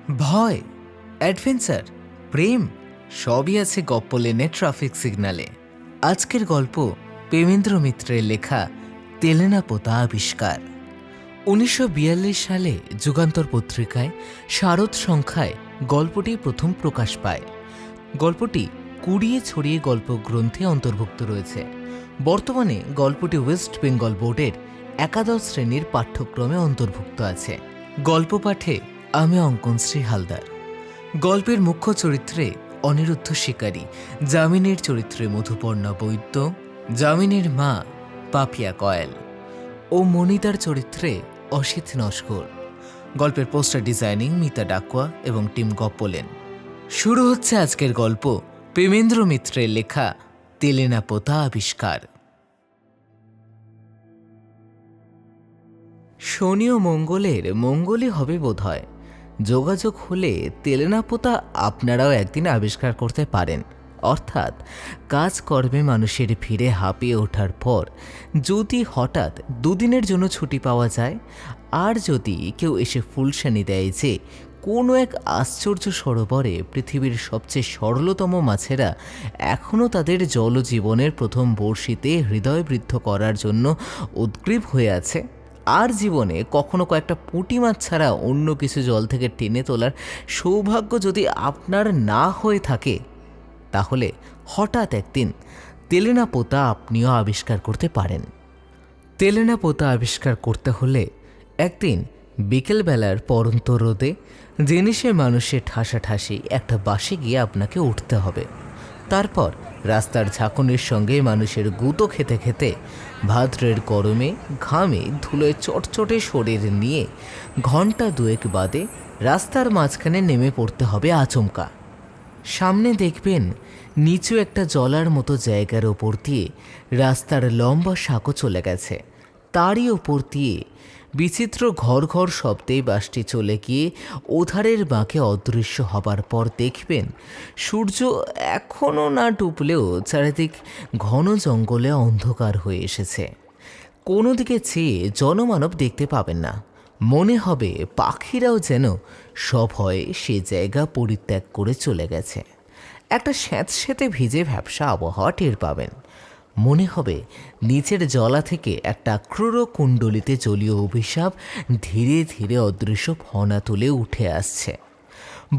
ভয়, অ্যাডভেঞ্চার, প্রেম সবই আছে গপ্পলেনের ট্রাফিক সিগন্যালে। আজকের গল্প প্রেমেন্দ্র মিত্রের লেখা তেলেনাপোতা আবিষ্কার। 1942 সালে যুগান্তর পত্রিকায় শারদ সংখ্যায় গল্পটি প্রথম প্রকাশ পায়। গল্পটি কুড়িয়ে ছড়িয়ে গল্প গ্রন্থে অন্তর্ভুক্ত রয়েছে। বর্তমানে গল্পটি ওয়েস্ট বেঙ্গল বোর্ডের একাদশ শ্রেণীর পাঠ্যক্রমে অন্তর্ভুক্ত আছে। গল্প পাঠে আমি অঙ্কনশ্রী হালদার। গল্পের মুখ্য চরিত্রে অনিরুদ্ধ শিকারী, জামিনের চরিত্রে মধুপর্ণা বৈদ্য, জামিনের মা পাপিয়া কয়েল ও মনিতার চরিত্রে অসিত নস্কর। গল্পের পোস্টার ডিজাইনিং মিতা ডাকুয়া এবং টিম গপ্পলেন। শুরু হচ্ছে আজকের গল্প প্রেমেন্দ্র মিত্রের লেখা তেলেনাপোতা আবিষ্কার। শনি ও মঙ্গলের মঙ্গলই হবে বোধহয়। যোগাযোগ হলে তেলেনাপোতা আপনারাও একদিন আবিষ্কার করতে পারেন। অর্থাৎ কাজকর্মে মানুষের ভিড়ে হাঁপিয়ে ওঠার পর যদি হঠাৎ দুদিনের জন্য ছুটি পাওয়া যায়, আর যদি কেউ এসে ফুলশানি দেয় যে কোনো এক আশ্চর্য সরোবরে পৃথিবীর সবচেয়ে সরলতম মাছেরা এখনও তাদের জলজীবনের প্রথম বর্ষিতে হৃদয়বৃদ্ধ করার জন্য উদ্গ্রীব হয়ে আছে, আর জীবনে কখনো কয়েকটা পুঁটি মাছ ছাড়া অন্য কিছু জল থেকে টেনে তোলার সৌভাগ্য যদি আপনার না হয়ে থাকে, তাহলে হঠাৎ একদিন তেলেনাপোতা আপনিও আবিষ্কার করতে পারেন। তেলেনাপোতা আবিষ্কার করতে হলে একদিন বিকেলবেলার পরন্ত রোদে জিনিসে মানুষের ঠাসাঠাসি একটা বাসে গিয়ে আপনাকে উঠতে হবে। তারপর রাস্তার ঝাঁকুনির সঙ্গে মানুষের গুঁতো খেতে খেতে ভাদ্রের গরমে ঘামে ধুলোয় চটচটে শরীর নিয়ে ঘন্টা দুয়েক বাদে রাস্তার মাঝখানে নেমে পড়তে হবে আচমকা। সামনে দেখবেন নিচু একটা জলার মতো জায়গার ওপর দিয়ে রাস্তার লম্বা সাঁকো চলে গেছে। তারই ওপর দিয়ে বিচিত্র ঘর ঘর শব্দে বাসটি চলে গিয়ে ওধারের বাঁকে অদৃশ্য হবার পর দেখবেন সূর্য এখনও না ডুবলেও চারিদিক ঘন জঙ্গলে অন্ধকার হয়ে এসেছে। কোনো দিকে চেয়ে জনমানব দেখতে পাবেন না। মনে হবে পাখিরাও যেন সভয়ে সে জায়গা পরিত্যাগ করে চলে গেছে। একটা স্যাঁতস্যাঁতে ভিজে ভ্যাপসা আবহাওয়া টের পাবেন। মনে হবে নিচের জলা থেকে একটা ক্রূর কুণ্ডলিতে জলীয় অভিশাপ ধীরে ধীরে অদৃশ্য ফনা তুলে উঠে আসছে।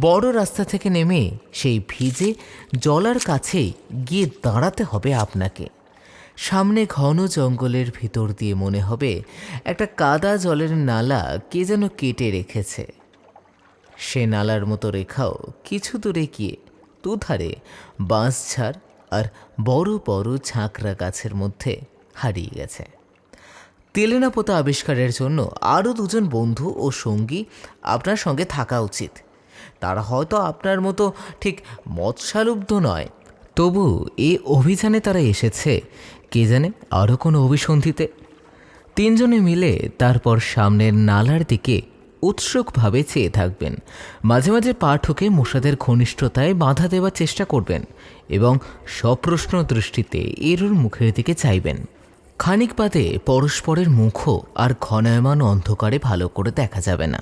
বড় রাস্তা থেকে নেমে সেই ভিজে জলার কাছেই গিয়ে দাঁড়াতে হবে আপনাকে। সামনে ঘন জঙ্গলের ভিতর দিয়ে মনে হবে একটা কাদা জলের নালা কে যেন কেটে রেখেছে। সে নালার মতো রেখাও কিছু দূরে গিয়ে দুধারে বাঁশঝাড় আর বড় বড় ঝাঁকড়া গাছের মধ্যে হারিয়ে গেছে। তেলেনাপোতা আবিষ্কারের জন্য আরও দুজন বন্ধু ও সঙ্গী আপনার সঙ্গে থাকা উচিত। তারা হয়তো আপনার মতো ঠিক মৎস্যালুব্ধ নয়, তবু এ অভিযানে তারা এসেছে কে জানে আরও কোনো অভিসন্ধিতে। তিনজনে মিলে তারপর সামনের নালার দিকে উৎসুকভাবে চেয়ে থাকবেন। মাঝে মাঝে পা ঠুকে মশাদের ঘনিষ্ঠতায় বাধা দেওয়ার চেষ্টা করবেন এবং সপ্রশ্ন দৃষ্টিতে এরুর মুখের দিকে চাইবেন। খানিক বাদে পরস্পরের মুখও আর ঘনায়মান অন্ধকারে ভালো করে দেখা যাবে না।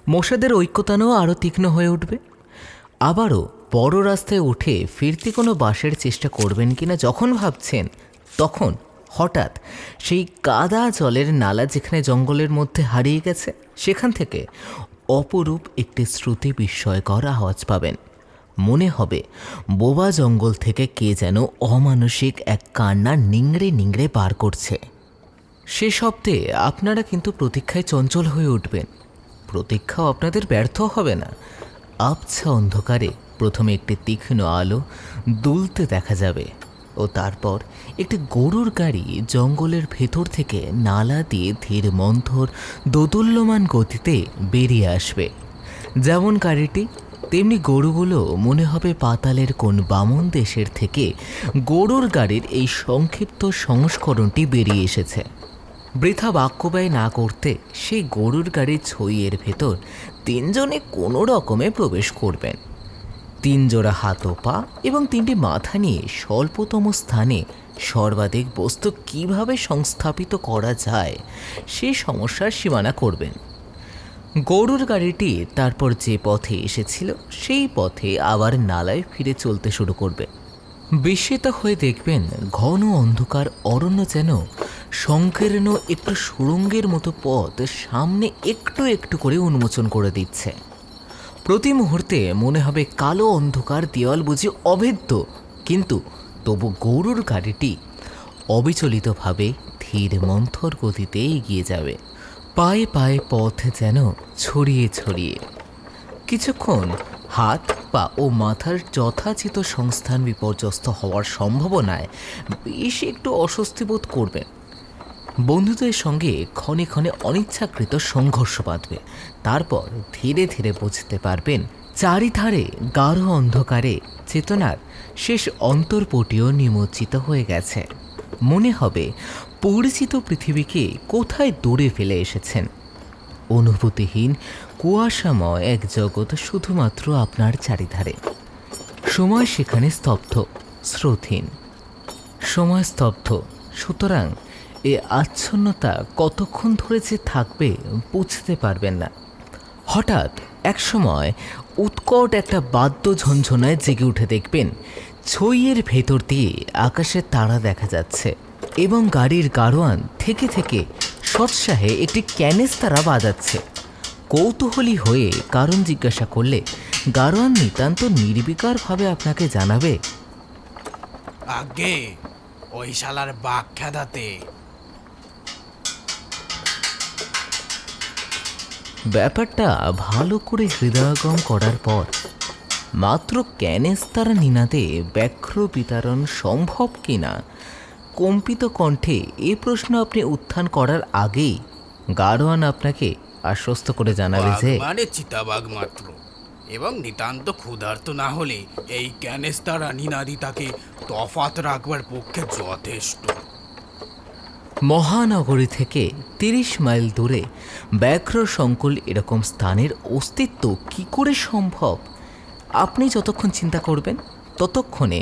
মশাদের ঐক্যতানও আরও তীক্ষ্ণ হয়ে উঠবে। আবারও বড় রাস্তায় উঠে ফিরতি কোনো বাসের চেষ্টা করবেন কিনা যখন ভাবছেন, তখন হঠাৎ সেই কাদা জলের নালা যেখানে জঙ্গলের মধ্যে হারিয়ে গেছে, সেখান থেকে অপরূপ একটি শ্রুতি বিস্ময়কর আওয়াজ পাবেন। মনে হবে বোবা জঙ্গল থেকে কে যেন অমানসিক এক কান্না নিংড়ে নিংড়ে বার করছে। সে শব্দে আপনারা কিন্তু প্রতীক্ষায় চঞ্চল হয়ে উঠবেন। প্রতীক্ষাও আপনাদের ব্যর্থ হবে না। আবছা অন্ধকারে প্রথমে একটি তীক্ষ্ণ আলো দুলতে দেখা যাবে ও তারপর একটি গরুর গাড়ি জঙ্গলের ভেতর থেকে নালা দিয়ে ধীর মন্থর দোদুল্যমান গতিতে বেরিয়ে আসবে। যেমন গাড়িটি তেমনি গরুগুলো মনে হবে পাতালের কোন বামন দেশের থেকে গরুর গাড়ির এই সংক্ষিপ্ত সংস্করণটি বেরিয়ে এসেছে। বৃথা বাক্য ব্যয় না করতে সেই গরুর গাড়ির ছইয়ের ভেতর তিনজনে কোনো রকমে প্রবেশ করবেন। তিন জোড়া হাত ও পা এবং তিনটি মাথা নিয়ে স্বল্পতম স্থানে সর্বাধিক বস্তু কিভাবে সংস্থাপিত করা যায় সে সমস্যার সীমানা করবেন। গরুর গাড়িটি তারপর যে পথে এসেছিল সেই পথে আবার নালায় ফিরে চলতে শুরু করবে। বিস্মিত হয়ে দেখবেন ঘন অন্ধকার অরণ্য যেন সংকীর্ণ একটু সুড়ঙ্গের মতো পথ সামনে একটু একটু করে উন্মোচন করে দিচ্ছে। প্রতি মুহূর্তে মনে হবে কালো অন্ধকার দেওয়াল বুঝি অভেদ্য, কিন্তু তবু গরুর গাড়িটি অবিচলিতভাবে ধীর মন্থর গতিতে এগিয়ে যাবে, পায়ে পায়ে পথ যেন ছড়িয়ে ছড়িয়ে। কিছুক্ষণ হাত পা ও মাথার যথাচিত সংস্থান বিপর্যস্ত হওয়ার সম্ভাবনায় বেশ একটু অস্বস্তি বোধ করবেন। বন্ধুদের সঙ্গে ক্ষণে ক্ষণে অনিচ্ছাকৃত সংঘর্ষ বাঁধবে। তারপর ধীরে ধীরে বুঝতে পারবেন চারিধারে গাঢ় অন্ধকারে চেতনার শেষ অন্তর্পটিও নিমজ্জিত হয়ে গেছে। মনে হবে পরিচিত পৃথিবীকে কোথায় দূরে ফেলে এসেছেন। অনুভূতিহীন কুয়াশাময় এক জগৎ শুধুমাত্র আপনার চারিধারে। সময় সেখানে স্তব্ধ, স্রোতহীন। সময় স্তব্ধ, সুতরাং এ আচ্ছন্নতা কতক্ষণ ধরে যে থাকবে বুঝতে পারবেন না। হঠাৎ একসময় উৎকট একটা বাদ্য ঝনঝনায় জেগে উঠে দেখবেন ছইয়ের ভেতর দিয়ে আকাশে তারা দেখা যাচ্ছে এবং গাড়ির গাড়োয়ান থেকে থেকে সৎসাহে একটি ক্যানেস্তারা বাজাচ্ছে। কৌতূহলী হয়ে কারণ জিজ্ঞাসা করলে গাড়োয়ান নিতান্ত নির্বিকারভাবে আপনাকে জানাবে, আগে ওই শালার বাঘ খেদাতে। ব্যাপারটা ভালো করে হৃদয়ঙ্গম করার পর মাত্র ক্যানেস্তারা নিনাদে ব্যাঘ্র বিতরণ সম্ভব কিনা কম্পিত কণ্ঠে এ প্রশ্ন আপনি উত্থান করার আগেই গাড়োয়ান আপনাকে আশ্বস্ত করে জানাবে যে মানে চিতাবাঘ মাত্র, এবং নিতান্ত ক্ষুধার্ত না হলে এই ক্যানেস্তারা নিনাদি তাকে তফাৎ রাখবার পক্ষে যথেষ্ট। মহানগরী থেকে ৩০ মাইল দূরে ব্যাঘ্র সংকুল এরকম স্থানের অস্তিত্ব কি করে সম্ভব? আপনি যতক্ষণ চিন্তা করবেন ততক্ষণে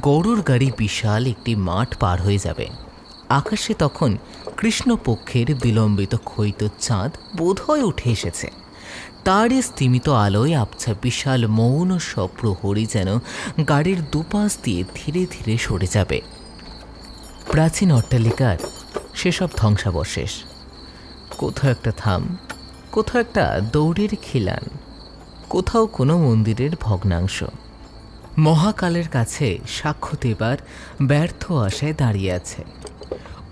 গরুর গাড়ি বিশাল একটি মাঠ পার হয়ে যাবে। আকাশে তখন কৃষ্ণপক্ষের বিলম্বিত ক্ষয়িত চাঁদ বোধহয় উঠে এসেছে। তারই স্তিমিত আলোয় আবছা বিশাল মৌন সপ্রহরী যেন গাড়ির দুপাশ দিয়ে ধীরে ধীরে সরে যাবে। প্রাচীন অট্টালিকার সেসব ধ্বংসাবশেষ, কোথাও একটা থাম, কোথাও একটা দৌড়ের খিলান, কোথাও কোনো মন্দিরের ভগ্নাংশ মহাকালের কাছে সাক্ষ্য দেবার ব্যর্থ আশায় দাঁড়িয়ে আছে।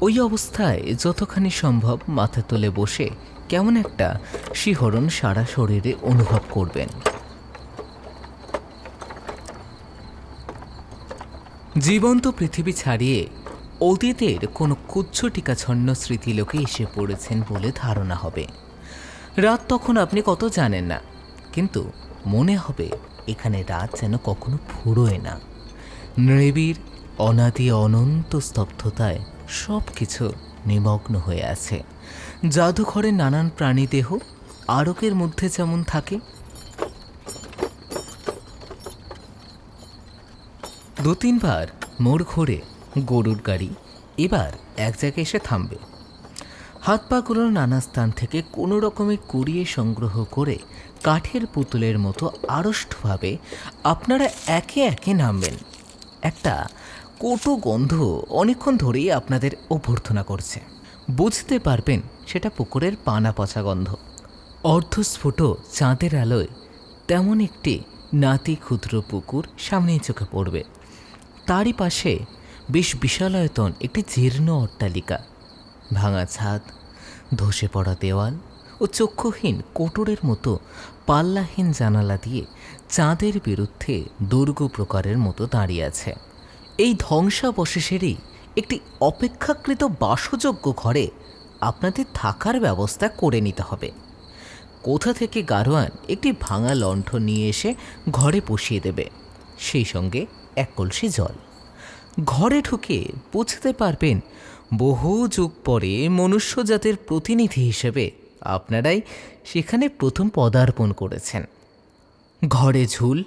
ওই অবস্থায় যতখানি সম্ভব মাথা তুলে বসে কেমন একটা শিহরণ সারা শরীরে অনুভব করবেন। জীবন্ত পৃথিবী ছাড়িয়ে অতীতের কোনো কুচ্ছটিকাছন্ন স্মৃতিলোকে এসে পড়েছেন বলে ধারণা হবে। রাত তখন আপনি কত জানেন না, কিন্তু মনে হবে এখানে রাত যেন কখনো ফুরোয় না। নিবিড় অনাদি অনন্ত স্তব্ধতায় সব কিছু নিমগ্ন হয়ে আছে। জাদুঘরে নানান প্রাণীদেহ আরকের মধ্যে যেমন থাকে। দু তিনবার মোড় ঘুরে গরুর গাড়ি এবার এক জায়গায় এসে থামবে। হাত পাগুলো নানা স্থান থেকে কোনো রকমে কুড়িয়ে সংগ্রহ করে কাঠের পুতুলের মতো আড়ষ্টভাবে আপনারা একে একে নামবেন। একটা কটু গন্ধ অনেকক্ষণ ধরেই আপনাদের অভ্যর্থনা করছে। বুঝতে পারবেন সেটা পুকুরের পানা পচা গন্ধ। অর্ধস্ফুট চাঁদের আলোয় তেমন একটি নাতি ক্ষুদ্র পুকুর সামনেই চোখে পড়বে। তারই পাশে বেশ বিশালায়তন একটি জীর্ণ অট্টালিকা, ভাঙা ছাদ, ধসে পড়া দেওয়াল ও চক্ষুহীন কোটরের মতো পাল্লাহীন জানালা দিয়ে চাঁদের বিরুদ্ধে দুর্গ প্রকারের মতো দাঁড়িয়ে আছে। এই ধ্বংসাবশেষেরই একটি অপেক্ষাকৃত বাসযোগ্য ঘরে আপনাদের থাকার ব্যবস্থা করে নিতে হবে। কোথা থেকে গাড়োয়ান একটি ভাঙা লণ্ঠন নিয়ে এসে ঘরে বসিয়ে দেবে, সেই সঙ্গে এক কলসি জল। ঘরে ঢুকে বুঝতে পারবেন বহু যুগ পরে মনুষ্যজাতির প্রতিনিধি হিসেবে আপনারাই সেখানে প্রথম পদার্পণ করেছেন। ঘরে ঝুল,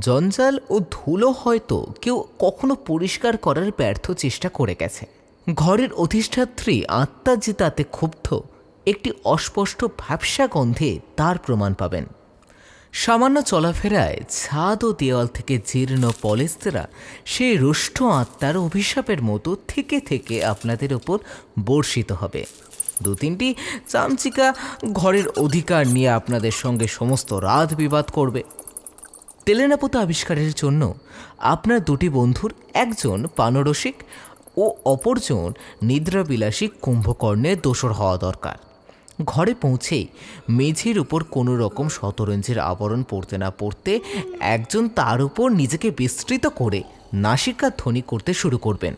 জঞ্জাল ও ধুলো হয়তো কেউ কখনো পরিষ্কার করার ব্যর্থ চেষ্টা করে গেছে। ঘরের অধিষ্ঠাত্রী আত্মা যে তাতে ক্ষুব্ধ একটি অস্পষ্ট ভ্যাপসা গন্ধে তার প্রমাণ পাবেন। সামান্য চলাফেরায় ছাদ ও দেওয়াল থেকে জীর্ণ পলেস্তেরা সেই রুষ্ট আত্মার অভিশাপের মতো থেকে থেকে আপনাদের ওপর বর্ষিত হবে। 2-3টি চামচিকা ঘরের অধিকার নিয়ে আপনাদের সঙ্গে সমস্ত রাত বিবাদ করবে। তেলেনাপোতা আবিষ্কারের জন্য আপনার 2টি বন্ধুর একজন পানরসিক ও অপরজন নিদ্রাবিলাসী কুম্ভকর্ণের দোসর হওয়া দরকার। ঘরে পৌঁছেই মেঝের উপর কোনো রকম শতরঞ্জির আবরণ পড়তে না পড়তে একজন তার উপর নিজেকে বিস্তৃত করে নাসিকা ধ্বনি করতে শুরু করবেন,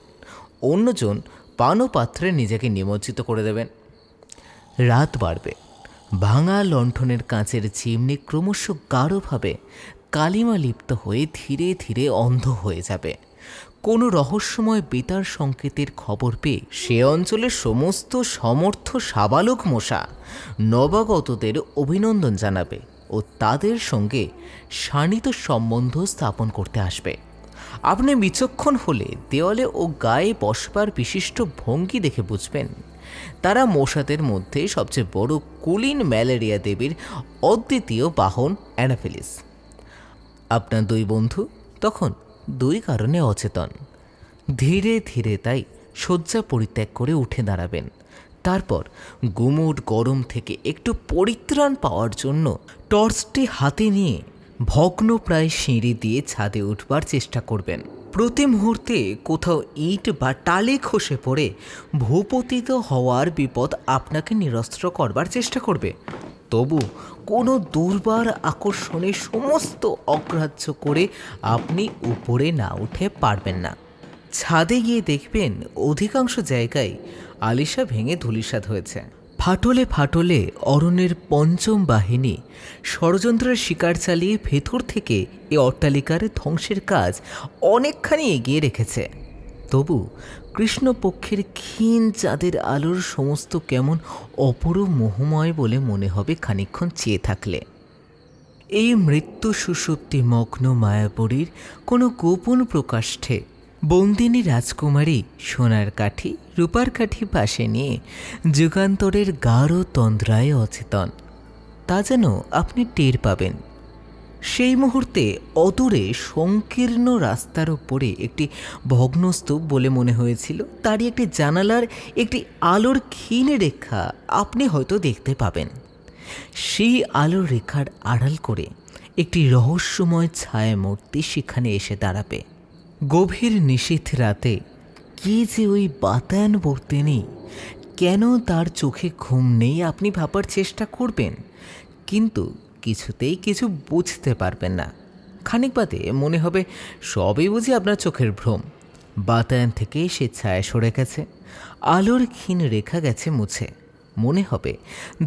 অন্যজন পানপাত্রে নিজেকে নিমজ্জিত করে দেবেন। রাত বাড়বে, ভাঙা লণ্ঠনের কাঁচের চিমনি ক্রমশ গাঢ়ভাবে কালিমা লিপ্ত হয়ে ধীরে ধীরে অন্ধ হয়ে যাবে। কোনো রহস্যময় বেতার সংকেতের খবর পেয়ে সে অঞ্চলের সমস্ত সমর্থ সাবালক মশা নবাগতদের অভিনন্দন জানাবে ও তাদের সঙ্গে শানিত সম্বন্ধ স্থাপন করতে আসবে। আপনি বিচক্ষণ হলে দেওয়ালে ও গায়ে বসবার বিশিষ্ট ভঙ্গি দেখে বুঝবেন তারা মশাদের মধ্যে সবচেয়ে বড় কুলিন ম্যালেরিয়া দেবীর অদ্বিতীয় বাহন অ্যানাফিলিস। আপনার 2 বন্ধু তখন 2 কারণে অচেতন। ধীরে ধীরে তাই শয্যা পরিত্যাগ করে উঠে দাঁড়াবেন। তারপর গুমোট গরম থেকে একটু পরিত্রাণ পাওয়ার জন্য টর্চটি হাতে নিয়ে ভগ্নপ্রায় সিঁড়ি দিয়ে ছাদে উঠবার চেষ্টা করবেন। প্রতি মুহূর্তে কোথাও ইট বা টালি খসে পড়ে ভূপতিত হওয়ার বিপদ আপনাকে নিরস্ত্র করবার চেষ্টা করবে। তবু কোনো দুর্বার আকর্ষণে সমস্ত অগ্রাহ্য করে আপনি উপরে না উঠে পারবেন না। ছাদে গিয়ে দেখবেন অধিকাংশ জায়গায় আলিশা ভেঙে ধূলিসাৎ হয়েছে। ফাটলে ফাটলে অরণ্যের পঞ্চম বাহিনী ষড়যন্ত্রের শিকার চালিয়ে ভেতর থেকে এ অট্টালিকার ধ্বংসের কাজ অনেকখানি এগিয়ে রেখেছে। তবু কৃষ্ণপক্ষের ক্ষীণ চাঁদের আলোর সমস্ত কেমন অপরূপ মোহময় বলে মনে হবে খানিকক্ষণ চেয়ে থাকলে। এই মৃত্যু সুষুপ্তি মগ্ন মায়াপুরীর কোনো গোপন প্রকাষ্ঠে বন্দিনী রাজকুমারী সোনার কাঠি রূপার কাঠি পাশে নিয়ে যুগান্তরের গাঢ় তন্দ্রায় অচেতন, তা যেন আপনি টের পাবেন। সেই মুহূর্তে অদূরে সংকীর্ণ রাস্তার উপরে একটি ভগ্নস্তূপ বলে মনে হয়েছিল, তারই একটি জানালার একটি আলোর ক্ষীণ রেখা আপনি হয়তো দেখতে পাবেন। সেই আলোর রেখার আড়াল করে একটি রহস্যময় ছায়ামূর্তি সেখানে এসে দাঁড়াবে। গভীর নিশীথ রাতে কে যে ওই বাতায়ন বর্তেনি, কেন তার চোখে ঘুম নেই আপনি ভাবার চেষ্টা করবেন, কিন্তু কিছুতেই কিছু বুঝতে পারবেন না। খানিক বাদে মনে হবে সবই বুঝি আপনার চোখের ভ্রম। বাতায়ন থেকে সে ছায়া সরে গেছে, আলোর ক্ষীণ রেখা গেছে মুছে। মনে হবে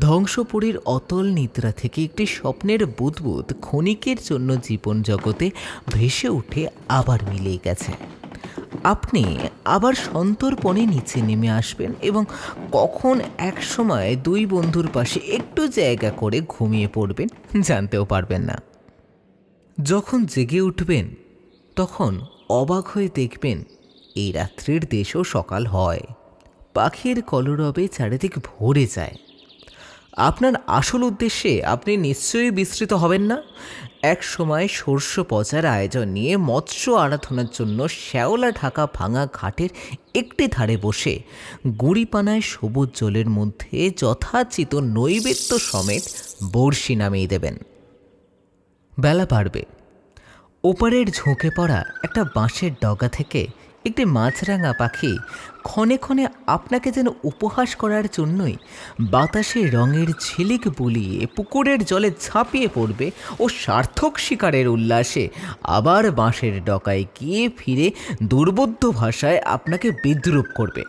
ধ্বংসপুরীর অতল নিদ্রা থেকে একটি স্বপ্নের বুদবুদ ক্ষণিকের জন্য জীবন জগতে ভেসে উঠে আবার মিলিয়ে গেছে। আপনি আবার সন্তর্পণে নিচে নেমে আসবেন এবং কখন এক সময় 2 বন্ধুর পাশে একটু জায়গা করে ঘুমিয়ে পড়বেন জানতেও পারবেন না। যখন জেগে উঠবেন তখন অবাক হয়ে দেখবেন এই রাত্রির দেশও সকাল হয়, পাখির কলরবে চারিদিক ভরে যায়। আপনার আসল উদ্দেশ্যে আপনি নিশ্চয়ই বিস্তৃত হবেন না। এক সময় শস্য পচার আয়োজন নিয়ে মৎস্য আরাধনার জন্য শ্যাওলা ঢাকা ভাঙা ঘাটের একটি ধারে বসে গুড়িপানায় সবুজ জলের মধ্যে যথাচিত নৈবেদ্য সমেত বড়শি নামিয়ে দেবেন। বেলা বাড়বে। ওপারের ঝুঁকে পড়া একটা বাঁশের ডগা থেকে একটি মাছরাঙা পাখি ক্ষণে ক্ষণে আপনাকে যেন উপহাস করার জন্যই বাতাসে রঙের ঝিলিক বুলিয়ে পুকুরের জলে ঝাঁপিয়ে পড়বে ও সার্থক শিকারের উল্লাসে আবার বাঁশের ডগায় গিয়ে ফিরে দুর্বোধ্য ভাষায় আপনাকে বিদ্রূপ করবে।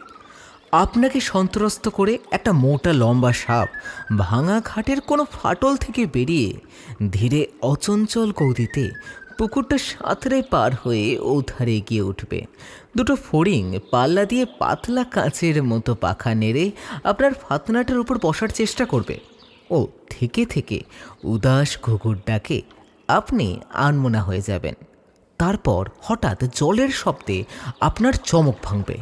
আপনাকে সন্ত্রস্ত করে একটা মোটা লম্বা সাপ ভাঙা ঘাটের কোনো ফাটল থেকে বেরিয়ে ধীরে অচঞ্চল গতিতে পুকুরটা সাঁতরে পার হয়ে ওধারে গিয়ে উঠবে। 2টো ফড়িং পাল্লা দিয়ে পাতলা কাঁচের মতো পাখা নেড়ে আপনার ফাতনাটার উপর বসার চেষ্টা করবে ও থেকে থেকে উদাস ঘুঘুর ডাকে আপনি আনমনা হয়ে যাবেন। তারপর হঠাৎ জলের শব্দে আপনার চমক ভাঙবে।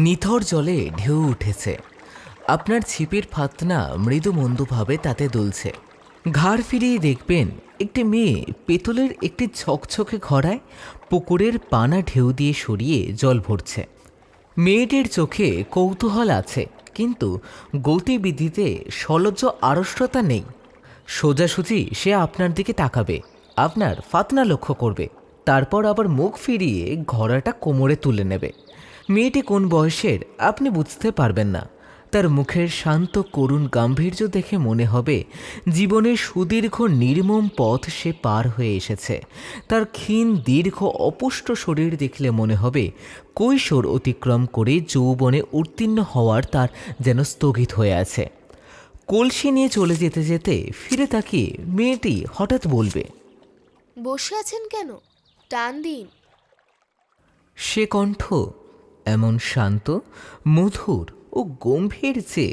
নিথর জলে ঢেউ উঠেছে। আপনার ছিপের ফাতনা মৃদু মন্দভাবে তাতে দুলছে। ঘাড় ফিরিয়ে দেখবেন একটি মেয়ে পেতলের একটি ঝকঝকে ঘড়ায় পুকুরের পানা ঢেউ দিয়ে সরিয়ে জল ভরছে। মেয়েটির চোখে কৌতূহল আছে, কিন্তু গতিবিধিতে সলজ্জ আড়ষ্টতা নেই। সোজাসুজি সে আপনার দিকে তাকাবে, আপনার ফাতনা লক্ষ্য করবে, তারপর আবার মুখ ফিরিয়ে ঘোড়াটা কোমরে তুলে নেবে। মেয়েটি কোন বয়সের আপনি বুঝতে পারবেন না। তার মুখের শান্ত করুণ গাম্ভীর্য দেখে মনে হবে জীবনের সুদীর্ঘ নির্মম পথ সে পার হয়ে এসেছে। তার ক্ষীণ দীর্ঘ অপুষ্ট শরীর দেখলে মনে হবে কৈশোর অতিক্রম করে যৌবনে উত্তীর্ণ হওয়ার তার যেন স্থগিত হয়ে আছে। কলসি নিয়ে চলে যেতে যেতে ফিরে তাকিয়ে মেয়েটি হঠাৎ বলবে, বসে আছেন কেন? টান দিন। সে কণ্ঠ এমন শান্ত, মধুর ও গম্ভীর যে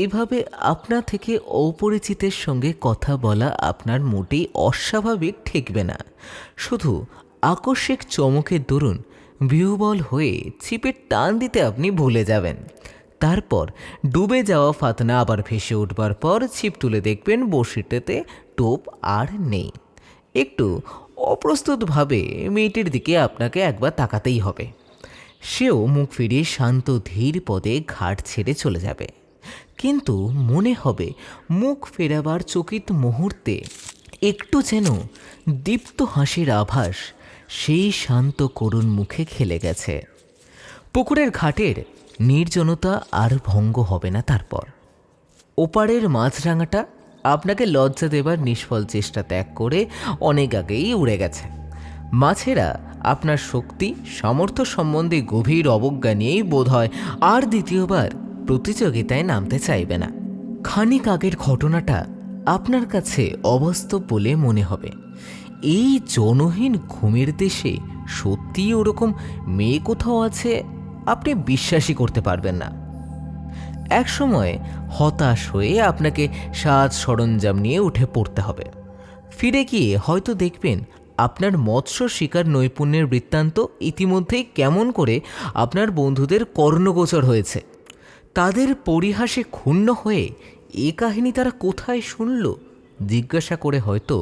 এভাবে আপনা থেকে অপরিচিতের সঙ্গে কথা বলা আপনার মোটেই অস্বাভাবিক ঠেকবে না। শুধু আকস্মিক চমকের দরুন বিহ্বল হয়ে ছিপের টান দিতে আপনি ভুলে যাবেন। তারপর ডুবে যাওয়া ফাতনা আবার ভেসে উঠবার পর ছিপ তুলে দেখবেন বড়শিটাতে টোপ আর নেই। একটু অপ্রস্তুতভাবে মেয়েটির দিকে আপনাকে একবার তাকাতেই হবে। সেও মুখ ফিরিয়ে শান্ত ধীর পদে ঘাট ছেড়ে চলে যাবে, কিন্তু মনে হবে মুখ ফেরাবার চকিত মুহূর্তে একটু যেন দীপ্ত হাসির আভাস সেই শান্ত করুণ মুখে খেলে গেছে। পুকুরের ঘাটের নির্জনতা আর ভঙ্গ হবে না। তারপর ওপারের মাছরাঙাটা আপনাকে লজ্জা দেবার নিষ্ফল চেষ্টা ত্যাগ করে অনেক আগেই উড়ে গেছে। মাছেরা আপনার শক্তি সামর্থ্য সম্বন্ধে গভীর অবজ্ঞা নিয়েই বোধহয় আর দ্বিতীয়বার প্রতিযোগিতায় নামতে চাইবে না। খানিক আগের ঘটনাটা আপনার কাছে অবাস্তব বলে মনে হবে। এই জনহীন ঘুমের দেশে সত্যিই ওরকম মেয়ে কোথাও আছে আপনি বিশ্বাসই করতে পারবেন না। একসময় হতাশ হয়ে আপনাকে সাজ সরঞ্জাম নিয়ে উঠে পড়তে হবে। ফিরে গিয়ে হয়তো দেখবেন আপনার মৎস্য শিকার নৈপুণ্যের বৃত্তান্ত ইতিমধ্যেই কেমন করে আপনার বন্ধুদের কর্ণগোচর হয়েছে। তাদের পরিহাসে ক্ষুণ্ণ হয়ে এ কাহিনী তারা কোথায় শুনল জিজ্ঞাসা করে হয়তো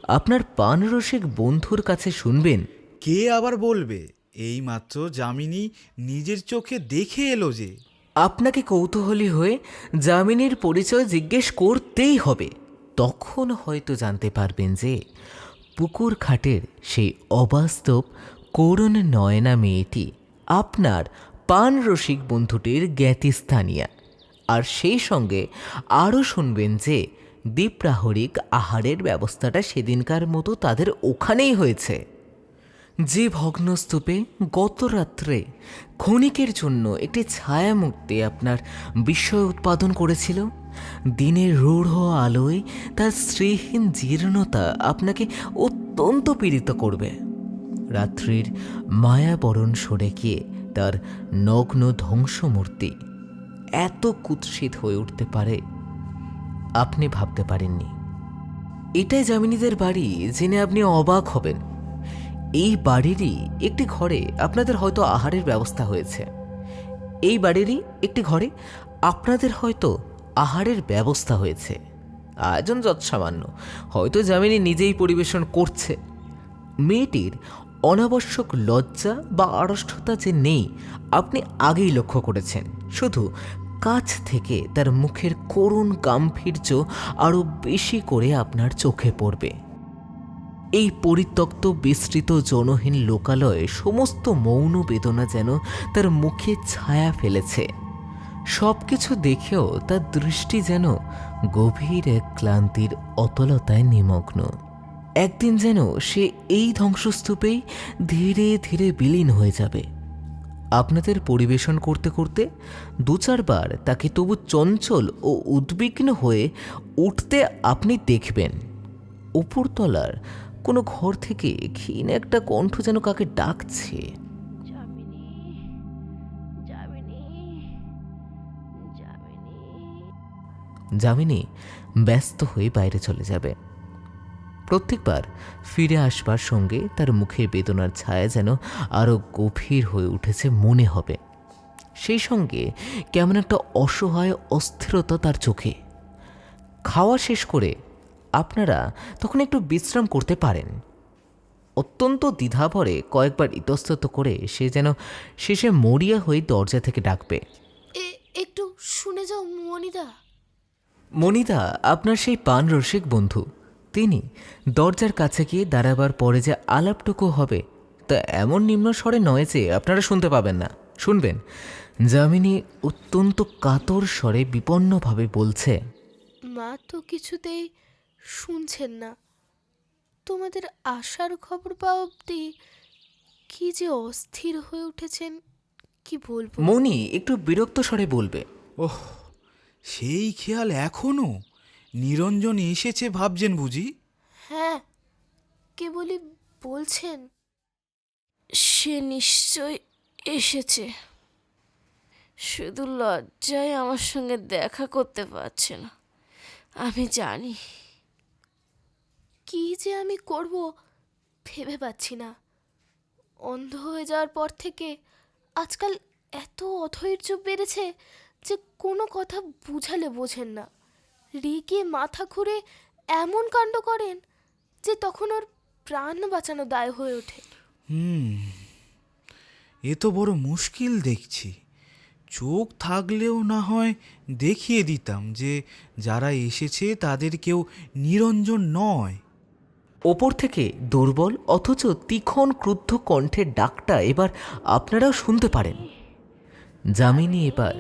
আপনার পানরসিক বন্ধুর কাছে শুনবেন, কে আবার বলবে এইমাত্র যামিনী নিজের চোখে দেখে এলো যে। আপনাকে কৌতূহলী হয়ে যামিনীর পরিচয় জিজ্ঞেস করতেই হবে। তখন হয়তো জানতে পারবেন যে পুকুর ঘাটের সেই অবাস্তব করুণ নয়না মেয়েটি আপনার পানরসিক বন্ধুটির জ্ঞাতিস্থানীয়া। আর সেই সঙ্গে আরও শুনবেন যে দ্বীপ্রাহরিক আহারের ব্যবস্থাটা সেদিনকার মতো তাদের ওখানেই হয়েছে। যে ভগ্নস্তূপে গত রাত্রে ক্ষণিকের জন্য একটি ছায়ামূর্তি আপনার বিস্ময় উৎপাদন করেছিল, দিনের রূঢ় আলোয় তার শ্রীহীন জীর্ণতা আপনাকে অত্যন্ত পীড়িত করবে। রাত্রির মায়াবরণ সরে গিয়ে তার নগ্ন ধ্বংসমূর্তি এত কুৎসিত হয়ে উঠতে পারে আপনি ভাবতে পারেননি। এটাই যামিনীদের বাড়ি জেনে আপনি অবাক হবেন। এই বাড়িরই একটি ঘরে আপনাদের হয়তো আহারের ব্যবস্থা হয়েছে। এই বাড়িরই একটি ঘরে আপনাদের হয়তো আহারের ব্যবস্থা হয়েছে। আয়োজন যৎসামান্য, হয়তো যামিনী নিজেই পরিবেশন করছে। মেয়েটির অনাবশ্যক লজ্জা বা আড়ষ্টতা যে নেই আপনি আগেই লক্ষ্য করেছেন। শুধু কাছ থেকে তার মুখের করুণ গাম্ভীর্য আরও বেশি করে আপনার চোখে পড়বে। এই পরিত্যক্ত বিস্তৃত জনহীন লোকালয়ে সমস্ত মৌন বেদনা যেন তার মুখে ছায়া ফেলেছে। সব কিছু দেখেও তার দৃষ্টি যেন গভীর এক ক্লান্তির অতলতায় নিমগ্ন। একদিন যেন সে এই ধ্বংসস্তূপেই ধীরে ধীরে বিলীন হয়ে যাবে। আপনাদের পরিবেশন করতে করতে দু চারবার তাকে তবু চঞ্চল ও উদ্বিগ্ন হয়ে উঠতে আপনি দেখবেন। উপরতলার কোনো ঘর থেকে ক্ষীণ একটা কণ্ঠ যেন কাকে ডাকছে। যামিনী ব্যস্ত হয়ে বাইরে চলে যাবে। প্রত্যেকবার ফিরে আসবার সঙ্গে তার মুখে বেদনার ছায়া যেন আরও গভীর হয়ে উঠেছে মনে হবে। সেই সঙ্গে কেমন একটা অসহায় অস্থিরতা তার চোখে। খাওয়া শেষ করে আপনারা তখন একটু বিশ্রাম করতে পারেন। অত্যন্ত দ্বিধাভরে কয়েকবার ইতস্তত করে সে যেন শেষে মরিয়া হয়ে দরজা থেকে ডাকবে। একটু শুনে যাও মনিদা। মনিদা আপনার সেই পান রসিক বন্ধু, তিনি দরজার কাছে গিয়ে দাঁড়াবার পরে যে আলাপটুকু হবে তা এমন নিম্ন স্বরে নয় যে আপনারা শুনতে পাবেন না। শুনবেন, যামিনী অত্যন্ত কাতর স্বরে বিপন্নভাবে বলছে, মা তো কিছুতেই শুনছেন না। তোমাদের আসার খবর পাওয়া অবধি কি যে অস্থির হয়ে উঠেছেন কি বলবো। মণি একটু বিরক্ত স্বরে বলবে, ওহ, সেই খেয়াল এখনো নিরঞ্জন এসেছে ভাবছেন বুঝি? হ্যাঁ, কেবলই বলছেন। সে নিশ্চয় এসেছে, শুধু লজ্জায় আমার সঙ্গে দেখা করতে পারছে না। আমি জানি কি যে আমি করব ভেবে পাচ্ছি না। অন্ধ হয়ে যাওয়ার পর থেকে আজকাল এত অধৈর্য বেড়েছে যে কোনো কথা বুঝালে বোঝেন না। রেগে মাথা ঘুরে এমন কাণ্ড করেন যে তখন ওর প্রাণ বাঁচানো দায় হয়ে ওঠে। এ তো বড় মুশকিল দেখছি। চোখ থাকলেও না হয় দেখিয়ে দিতাম যে যারা এসেছে তাদের কেউ নিরঞ্জন নয়। ওপর থেকে দুর্বল অথচ তীক্ষ্ণ ক্রুদ্ধ কণ্ঠের ডাকটা এবার আপনারাও শুনতে পারেন। যামিনী এবার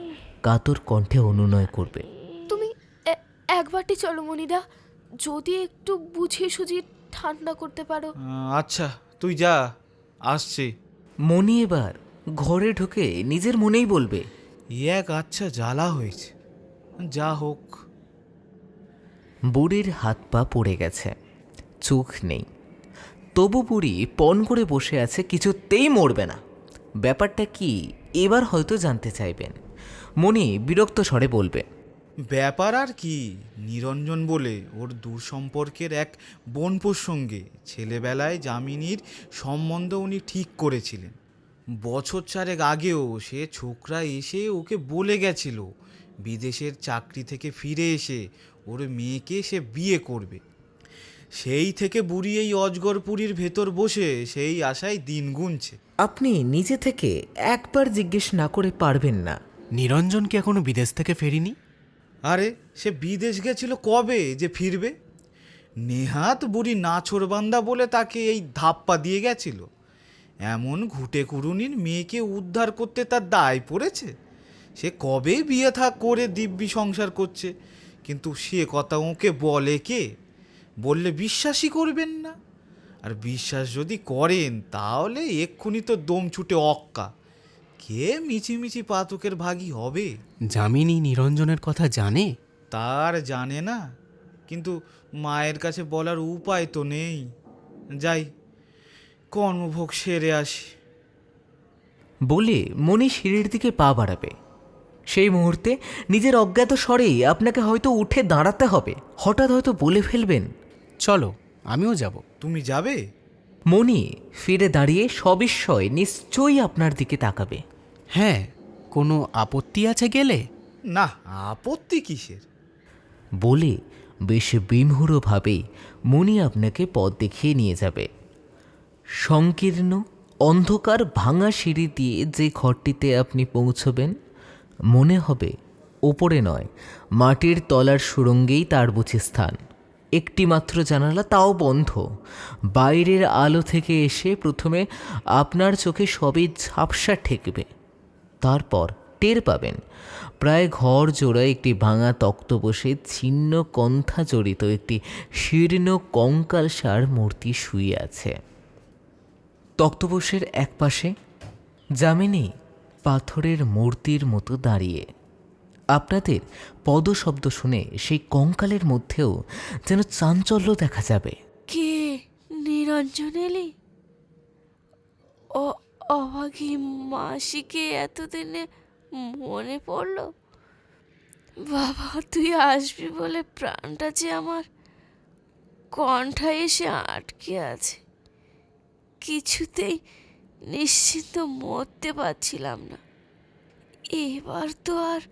কাতর কণ্ঠে অনুনয় করবে, তুমি একবারটি চলো মনিদা, যদি একটু বুঝিয়ে সুঝিয়ে ঠান্ডা করতে পারো। আচ্ছা, তুই যা, আসছে। মণি এবার ঘরে ঢুকে নিজের মনেই বলবে, এক আচ্ছা জ্বালা হয়েছে, যা হোক। বুড়ির হাত পা পড়ে গেছে, চোখ নেই, তবু বুড়ি পণ করে বসে আছে, কিছুতেই মরবে না। ব্যাপারটা কি এবার হয়তো জানতে চাইবেন। মণি বিরক্ত স্বরে বলবে, ব্যাপার আর কি, নিরঞ্জন বলে ওর দূর সম্পর্কের এক বোনপোর সঙ্গে ছেলেবেলায় যামিনীর সম্বন্ধ উনি ঠিক করেছিলেন। বছর চারেক আগেও সে ছোকরা এসে ওকে বলে গেছিল বিদেশের চাকরি থেকে ফিরে এসে ওর মেয়েকে সে বিয়ে করবে। সেই থেকে বুড়ি এই অজগরপুরীর ভেতর বসে সেই আশায় দিন গুনছে। আপনি নিজে থেকে একবার জিজ্ঞেস না করে পারবেন না, নিরঞ্জন কি এখনো বিদেশ থেকে ফেরিনি? আরে সে বিদেশ গেছিল কবে যে ফিরবে? নেহাত বুড়ি নাছোড়বান্দা বলে তাকে এই ধাপ্পা দিয়ে গেছিল। এমন ঘুটে কুড়ুনির মেয়েকে উদ্ধার করতে তার দায় পড়েছে। সে কবে বিয়ে করে দিব্যি সংসার করছে, কিন্তু সে কথা ওকে বলে কে? বললে বিশ্বাসই করবেন না। আর বিশ্বাস যদি করেন তাহলে এক্ষুনি তো দম ছুটে অক্কা। কে মিছিমিছি পাতকের ভাগী হবে? যামিনী নিরঞ্জনের কথা জানে? তার জানে না, কিন্তু মায়ের কাছে বলার উপায় তো নেই। যাই, কর্মভোগ সেরে আসি। বলে মণি সিঁড়ির দিকে পা বাড়াবে। সেই মুহূর্তে নিজের অজ্ঞাত স্বরেই আপনাকে হয়তো উঠে দাঁড়াতে হবে। হঠাৎ হয়তো বলে ফেলবেন, চলো, আমিও যাব। তুমি যাবে? মণি ফিরে দাঁড়িয়ে সবিস্ময় নিশ্চয়ই আপনার দিকে তাকাবে। হ্যাঁ, কোনো আপত্তি আছে গেলে? না, আপত্তি কিসের? বলে বেশ বিমূঢ়ভাবে মণি আপনাকে পথ দেখিয়ে নিয়ে যাবে। সংকীর্ণ অন্ধকার ভাঙা সিঁড়ি দিয়ে যে ঘরটিতে আপনি পৌঁছবেন, মনে হবে ওপরে নয়, মাটির তলার সুড়ঙ্গেই তার বুঝি স্থান। একটি মাত্র জানালা, তাও বন্ধ। বাইরের আলো থেকে এসে প্রথমে আপনার চোখে সবই ঝাপসা ঠেকবে, তারপর টের পাবেন প্রায় ঘর জোড়ায় একটি ভাঙা তক্ত বসে ছিন্ন কন্থা জড়িত একটি শীর্ণ কঙ্কালসার মূর্তি শুয়ে আছে। তক্তপোষের একপাশে যামিনী পাথরের মূর্তির মতো দাঁড়িয়ে। আপনাদের পদশব্দ শুনে সেই কঙ্কালের মধ্যেও যেন চাঞ্চল্য দেখা যাবে। কে নিরঞ্জন এলি? অভাগী মাসিকে এতদিনে মনে পড়ল। বাবা, তুই আসবি বলে প্রাণটা যে আমার কণ্ঠায় এসে আটকে আছে। কিছুতেই নিশ্চিন্ত মরতে পারছিলাম না। এবার তো আর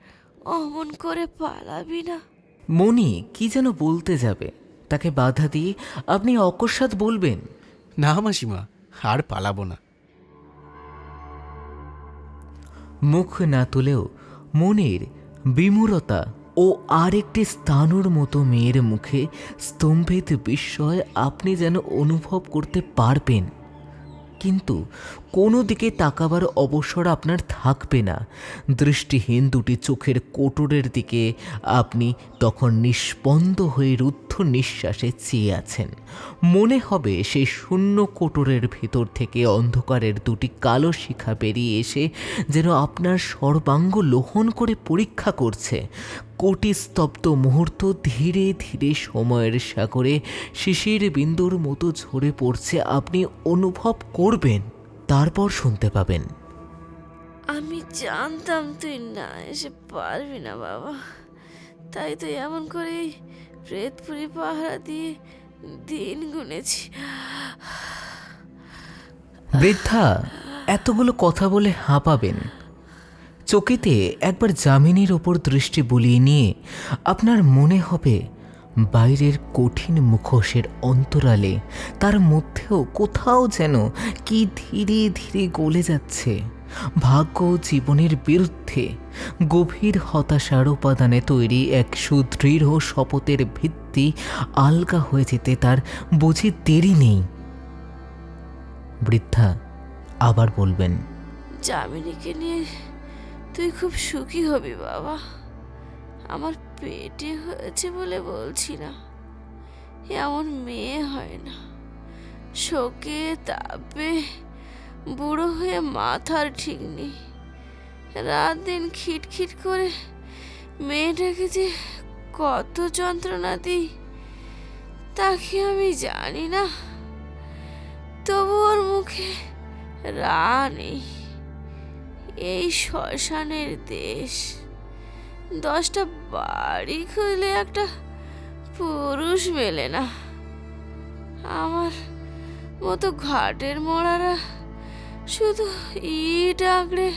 অমন করে পালাবি না। মণি কি যেন বলতে যাবে, তাকে বাধা দিয়ে আপনি অকস্মাৎ বলবেন, না মাসিমা, আর পালাবো না। মুখ না তুলেও মনের বিমূঢ়তা ও আরেকটি স্থানুর মতো মেয়ের মুখে স্তম্ভিত বিস্ময় আপনি যেন অনুভব করতে পারবেন, কিন্তু কোনো দিকে তাকাবার অবসর আপনার থাকবে না। দৃষ্টিহীন দুটি চোখের কোটরের দিকে আপনি তখন নিস্পন্দ হয়ে রুদ্ধ নিঃশ্বাসে চেয়ে আছেন। মনে হবে সেই শূন্য কোটরের ভেতর থেকে অন্ধকারের দুটি কালো শিখা বেরিয়ে এসে যেন আপনার সর্বাঙ্গ লোহন করে পরীক্ষা করছে। কোটি স্তব্ধ মুহূর্ত ধীরে ধীরে সময়ের সাগরে শিশির বিন্দুর মতো ঝরে পড়ছে, আপনি অনুভব করবেন, তারপর শুনতে পাবেন, আমি জানতাম তুই না এসে পারবি না বাবা, তাই তো এমন করে প্রেতপুরি পাহারা দিয়ে দিন গুনেছি। বৃদ্ধা এতগুলো কথা বলে হাঁপাবেন। চকিতে একবার যামিনীর ওপর দৃষ্টি বুলিয়ে নিয়ে আপনার মনে হবে বাইরের কঠিন মুখোশের অন্তরালে তার মধ্যেও কোথাও যেন কি ধীরে ধীরে গলে যাচ্ছে। ভাগ্য জীবনের বিরুদ্ধে গভীর হতাশার উপাদানে তৈরি এক সুদৃঢ় শপথের ভিত্তি আলগা হয়ে যেতে তার বুঝি দেরি নেই। বৃদ্ধা আবার বলবেন, যামিনীকে নিয়ে তুই খুব সুখী হবি বাবা। আমার পেটে হয়েছে বলে বলছি না, এমন মেয়ে হয় না। শোকে তাপে বুড়ো হয়ে মাথার ঠিক নেই। রাত দিন খিটখিট করে মেয়েটাকে যে কত যন্ত্রণা দিই তাকে আমি জানি না, তবু ওর মুখে রা নেই। এই শ্মশানের দেশ, 10টা বাড়ি খুঁজলে একটা পুরুষ মেলে না। আমার মতো ঘাটের মোড়ারা শুধু ইট আঁকড়ে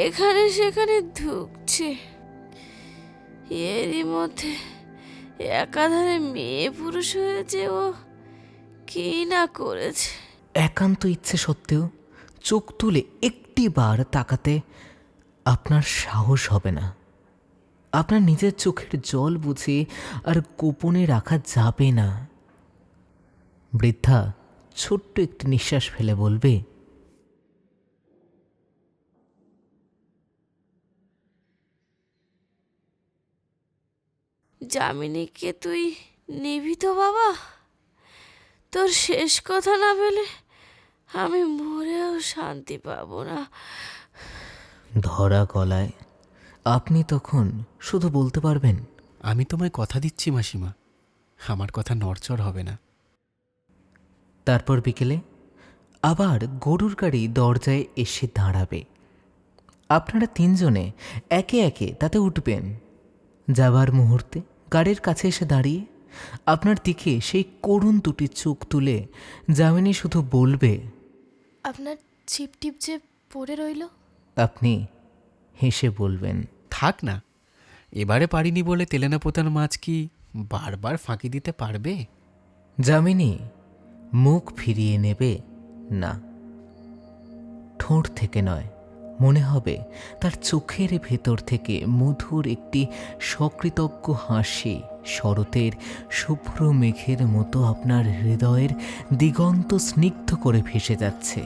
এখানে সেখানে ধুকছে। এরই মধ্যে একাধারে মেয়ে পুরুষ হয়েছে, ও কি না করেছে। একান্ত ইচ্ছে সত্ত্বেও চোখ তুলে একটি বার তাকাতে আপনার সাহস হবে না। আপনার নিজের চোখের জল বুঝে আর গোপনে রাখা যাবে না। বৃদ্ধা ছোট্ট একটি নিঃশ্বাস ফেলে বলবে, যামিনীকে তুই নিবি তো বাবা? তোর শেষ কথা না পেলে আমি মরেও শান্তি পাবো না। ধরা গলায় আপনি তখন শুধু বলতে পারবেন, আমি তোমায় কথা দিচ্ছি মাসিমা, আমার কথা নড়চড় হবে না। তারপর বিকেলে আবার গরুর গাড়ি দরজায় এসে দাঁড়াবে। আপনারা 3 জনে একে একে তাতে উঠবেন। যাবার মুহূর্তে গাড়ির কাছে এসে দাঁড়িয়ে আপনার দিকে সেই করুণ দুটি চোখ তুলে যামিনী শুধু বলবে, আপনার ছিপ টিপ যে পড়ে রইল। আপনি হেসে বলবেন, থাক না, এবারে পারিনি বলে তেলেনা পোতার মাছ কি বারবার ফাঁকি দিতে পারবে? যামিনী মুখ ফিরিয়ে নেবে না। ঠোঁট থেকে নয়, মনে হবে তার চোখের ভেতর থেকে মধুর একটি সকৃতজ্ঞ হাসি শরতের শুভ্র মেঘের মতো আপনার হৃদয়ের দিগন্ত স্নিগ্ধ করে ভেসে যাচ্ছে।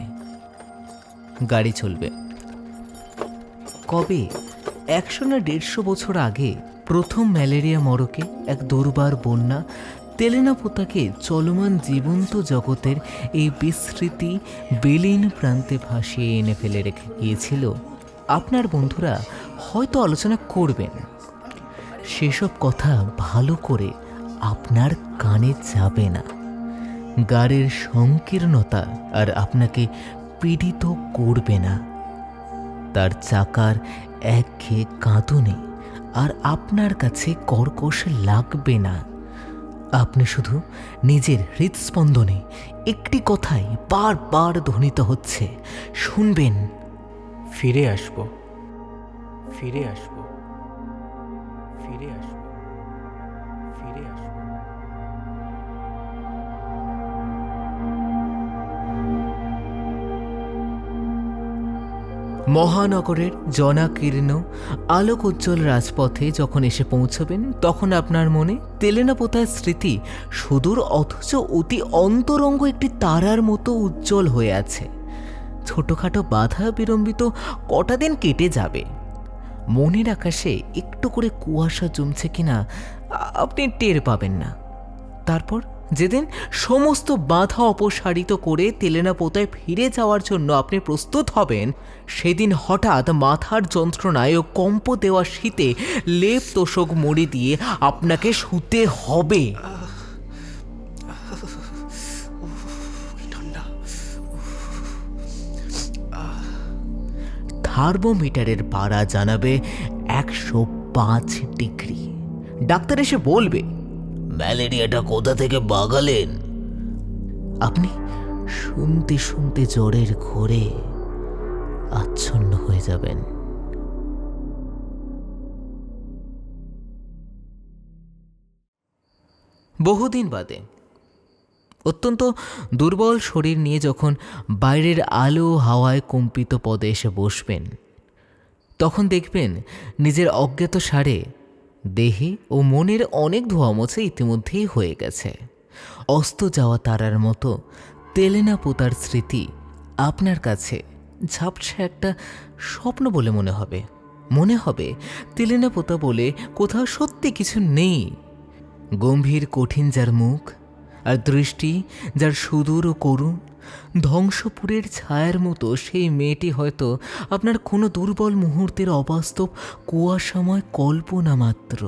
গাড়ি চলবে। কবে 100 না 150 বছর আগে প্রথম ম্যালেরিয়া মরকে এক দুর্বার বন্যা তেলেনাপোতাকে চলমান জীবন্ত জগতের এই বিস্মৃতি বিলীন প্রান্তে ভাসিয়ে এনে ফেলে রেখে গিয়েছিল। আপনার বন্ধুরা হয়তো আলোচনা করবেন, সেসব কথা ভালো করে আপনার কানে যাবে না। গাড়ির সংকীর্ণতা আর আপনাকে পীড়িত করবে না। তার চাকার একঘেয়ে কাঁদুনে আর আপনার কাছে কর্কশ লাগবে না। আপনি শুধু নিজের হৃদস্পন্দনে একটি কথাই বারবার ধ্বনিত হচ্ছে শুনবেন, ফিরে আসব। ফিরে আসবো, ফিরে আসবো, ফিরে আসবো। মহানগরের জনাকীর্ণ আলোক উজ্জ্বল রাজপথে যখন এসে পৌঁছবেন, তখন আপনার মনে তেলেনাপোতার স্মৃতি সুদূর অথচ অতি অন্তরঙ্গ একটি তারার মতো উজ্জ্বল হয়ে আছে। ছোটখাটো বাধা বিলম্বিত কটা দিন কেটে যাবে। মনের আকাশে একটু করে কুয়াশা জমছে কিনা আপনি টের পাবেন না। তারপর যেদিন সমস্ত বাধা অপসারিত করে তেলেনাপোতায় ফিরে যাওয়ার জন্য আপনি প্রস্তুত হবেন, সেদিন হঠাৎ মাথার যন্ত্রণায় ও কম্প দেওয়া শীতে লেপ তোষক মুড়ি দিয়ে আপনাকে শুতে হবে। ঠান্ডা। থার্মোমিটারের পারা জানাবে 105 ডিগ্রি। ডাক্তার এসে বলবে, ম্যালেরিয়াটা কোথা থেকে বাগালেন? আপনি শুনতে শুনতে জ্বরের ঘোরে আচ্ছন্ন হয়ে যাবেন। বহুদিন বাদে অত্যন্ত দুর্বল শরীর নিয়ে যখন বাইরের আলো হাওয়ায় কম্পিত পদে এসে বসবেন, তখন দেখবেন নিজের অজ্ঞাত সারে দেহে ও মনের অনেক ধোয়া মোছা ইতিমধ্যেই হয়ে গেছে। অস্ত যাওয়া তারার মতো তেলেনাপোতার স্মৃতি আপনার কাছে ঝাপসা একটা স্বপ্ন বলে মনে হবে। মনে হবে তেলেনাপোতা বলে কোথাও সত্যি কিছু নেই। গম্ভীর কঠিন যার মুখ আর দৃষ্টি যার সুদূর ও করুণ, ধ্বংসপুরের ছায়ার মতো সেই মেয়েটি হয়তো আপনার কোনো দুর্বল মুহূর্তের অবাস্তব কুয়াশাময় কল্পনা মাত্র।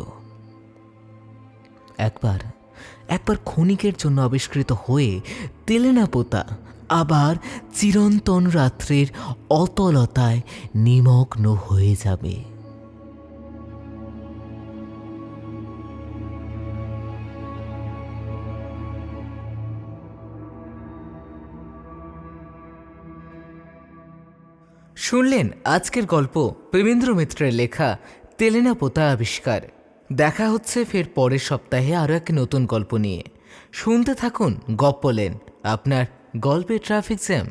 একবার ক্ষণিকের জন্য আবিষ্কৃত হয়ে তেলেনাপোতা আবার চিরন্তন রাত্রির অতলতায় নিমগ্ন হয়ে যাবে। শুনলেন আজকের গল্প প্রেমেন্দ্র মিত্রের লেখা তেলেনাপোতা আবিষ্কার। দেখা হচ্ছে ফের পরের সপ্তাহে আরও এক নতুন গল্প নিয়ে। শুনতে থাকুন গপ্পলেন, আপনার গল্পের ট্রাফিক জ্যাম।